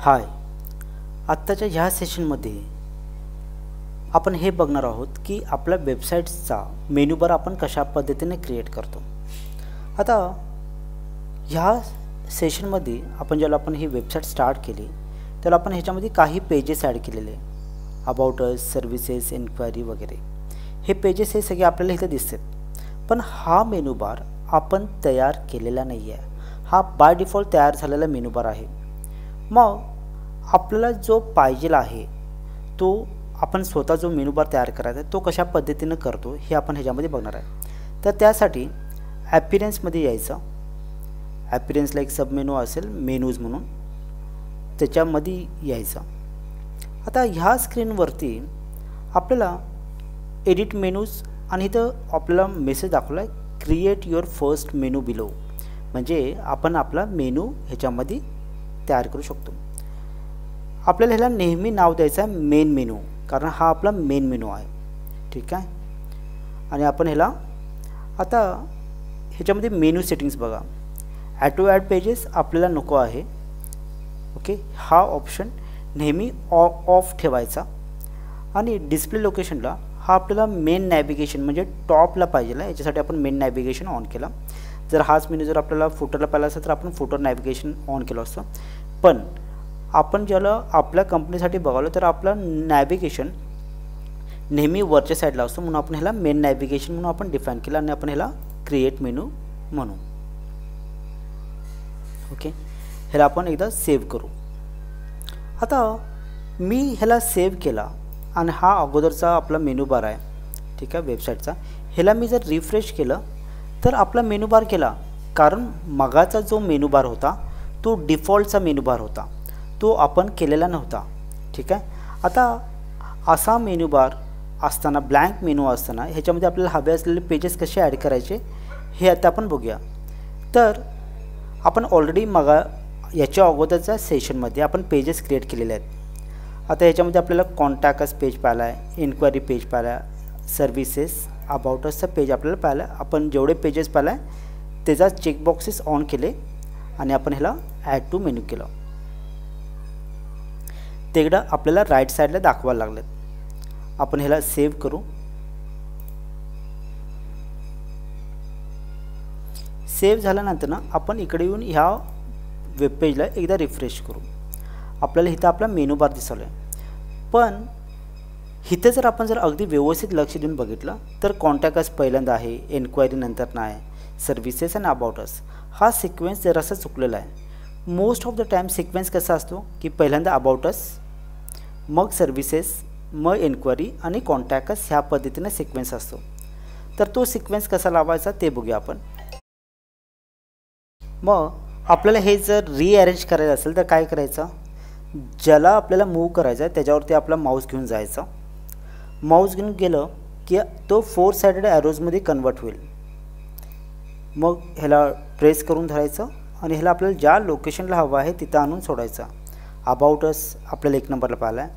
हाय, आत्ताच्या ह्या सेशनमध्ये आपण हे बघणार आहोत की आपल्या वेबसाईटचा मेनू बार आपण कशा पद्धतीने क्रिएट करतो। आता ह्या सेशनमध्ये ज्याला आपण ही वेबसाईट स्टार्ट केली त्याला आपण ह्याच्यामध्ये काही पेजेस ॲड केलेले, अबाउट अस, सर्व्हिसेस, इन्क्वायरी वगैरे। हे पेजेस हे सगळे आपल्याला इथे दिसतात, पण हा मेनू बार आपण तयार केलेला नाही आहे। हा बाय डिफॉल्ट तयार झालेला मेनू बार आहे। मग आपल्याला जो पाहिजे आहे तो आपण स्वतः जो मेनू बार तयार करायचा आहे तो कशा पद्धतीने करतो हे आपण ह्याच्यामध्ये बघणार आहे। तर त्यासाठी अपीयरन्समध्ये यायचं, अपीयरन्सला एक सब मेनू असेल मेनूज म्हणून, त्याच्यामध्ये यायचं। आता ह्या स्क्रीनवरती आपल्याला एडिट मेनूज आणि इथं आपल्याला मेसेज दाखवला आहे create your first menu below, म्हणजे आपण आपला मेनू ह्याच्यामध्ये तयार करू शकतो। आपल्याला ह्याला नेहमी नाव द्यायचं आहे मेन मेनू, कारण हा आपला मेन मेनू आहे, ठीक आहे। आणि आपण ह्याला आता ह्याच्यामध्ये मेनू सेटिंग्स बघा, ॲटो ॲड पेजेस आपल्याला नको आहे, ओके। हा ऑप्शन नेहमी ऑफ ठेवायचा। आणि डिस्प्ले लोकेशनला हा आपल्याला मेन नॅव्हिगेशन म्हणजे टॉपला पाहिजे आहे, याच्यासाठी आपण मेन नॅव्हिगेशन ऑन केला। जर हाच मेनू जर आपल्याला फुटरला पाहिला असेल तर आपण फुटर नॅव्हिगेशन ऑन केलं असतं, पण आपण ज्याला आपल्या कंपनीसाठी बघालो तर आपला नॅव्हिगेशन नेहमी वरच्या साईडला असतो, म्हणून आपण ह्याला मेन नॅव्हिगेशन म्हणून आपण डिफाईन केलं आणि आपण ह्याला क्रिएट मेनू म्हणू, ओके। ह्याला आपण एकदा सेव्ह करू। आता मी ह्याला सेव्ह केला आणि हा अगोदरचा आपला मेनू बार आहे, ठीक आहे, वेबसाईटचा। ह्याला मी जर रिफ्रेश केलं तर आपला मेनू बार केला, कारण मगाचा जो मेनू बार होता तो डिफॉल्टचा मेनू बार होता, तो आपण केलेला नव्हता, ठीक आहे। आता असा मेनू बार असताना, ब्लँक मेनू असताना ह्याच्यामध्ये आपल्याला हवे असलेले पेजेस कसे ॲड करायचे हे आता आपण बघूया। तर आपण ऑलरेडी याच्या अगोदरच्या सेशनमध्ये आपण पेजेस क्रिएट केलेले आहेत। आता ह्याच्यामध्ये आपल्याला कॉन्टॅक्ट अस पेज पाहिला आहे, इन्क्वायरी पेज पाहिला आहे, सर्व्हिसेस, अबाउट असचा पेज आपल्याला पाहिला आहे। आपण जेवढे पेजेस पाहिला आहे त्याचा चेकबॉक्सेस ऑन केले आणि आपण ह्याला ॲड टू मेनू केलं, ते एकदा आपल्याला राईट साईडला दाखवायला लागलेत। आपण ह्याला सेव्ह करू। सेव्ह झाल्यानंतर ना आपण इकडे येऊन ह्या वेब पेजला एकदा रिफ्रेश करू। आपल्याला इथं आपला मेनू बार दिसला आहे, पण इथं जर आपण अगदी व्यवस्थित लक्ष देऊन बघितलं तर कॉन्टॅक्ट अस पहिल्यांदा आहे, एन्क्वायरी नंतर नाही, सर्व्हिसेस आणि अबाउट अस हा सिक्वेन्स जरासा चुकलेला आहे। Most of the time sequence कसा असतो की पहिल्यांदा अबाउट अस, मग सर्व्हिसेस, मग एन्क्वायरी आणि कॉन्टॅक्ट अस ह्या पद्धतीने सिक्वेन्स असतो। तर तो सिक्वेन्स कसा लावायचा ते बघूया आपण। मग आपल्याला हे जर रिअरेंज करायचं असेल तर काय करायचं, ज्याला आपल्याला मूव्ह करायचं आहे त्याच्यावरती आपला माऊस घेऊन जायचा। माऊस घेऊन गेलं की तो 4 साइडेड ॲरोजमध्ये कन्वर्ट होईल। मग ह्याला प्रेस करून धरायचं आणि ह्याला आपल्याला ज्या लोकेशनला हवं आहे तिथं आणून सोडायचा। अबाउट अस आपल्याला 1 नंबरला पाहिला आहे,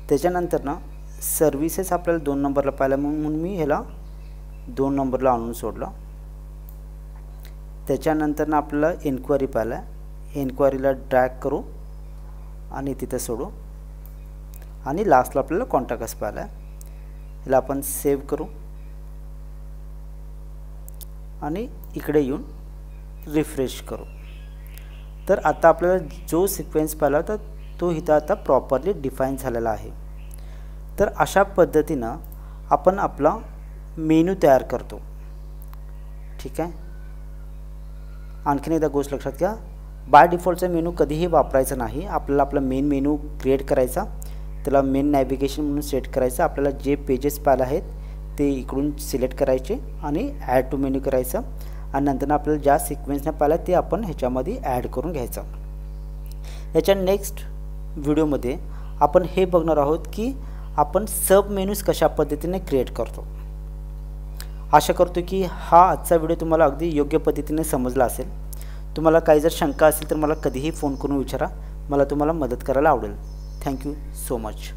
त्याच्यानंतर ना सर्व्हिसेस आपल्याला 2 नंबरला पाहिला, म्हणून मी ह्याला 2 नंबरला आणून सोडलं। त्याच्यानंतर ना आपल्याला एन्क्वायरी पाहिला आहे, एन्क्वायरीला ड्रॅग करू आणि तिथं सोडू, आणि लास्टला आपल्याला कॉन्टॅक्ट अस पाहिला आहे। ह्याला आपण सेव्ह करू आणि इकडे येऊन रिफ्रेश करू। तर आता आपल्याला जो सिक्वेन्स पाहिला होता तो इथं आता प्रॉपरली डिफाईन झालेला आहे। तर अशा पद्धतीनं आपण आपला मेनू तयार करतो, ठीक आहे। आणखीन एकदा गोष्ट लक्षात घ्या, बाय डिफॉल्टचा मेनू कधीही वापरायचा नाही। आपल्याला आपला मेन मेनू क्रिएट करायचा, त्याला मेन नॅव्हिगेशन म्हणून सेट करायचं। आपल्याला जे पेजेस पाहिला आहेत ते इकडून सिलेक्ट करायचे आणि ॲड टू मेनू करायचं, आणि नंतर आपल्याला ज्या सिक्वेन्सने पाहिलं ते आपण ह्याच्यामध्ये ॲड करून घ्यायचं। याच्या नेक्स्ट व्हिडिओमध्ये आपण हे बघणार आहोत की आपण सब मेनूज कशा पद्धतीने क्रिएट करतो। आशा करतो की हा आजचा व्हिडिओ तुम्हाला अगदी योग्य पद्धतीने समजला असेल। तुम्हाला काही जर शंका असेल तर मला कधीही फोन करून विचारा, मला तुम्हाला मदत करायला आवडेल। Thank you so much.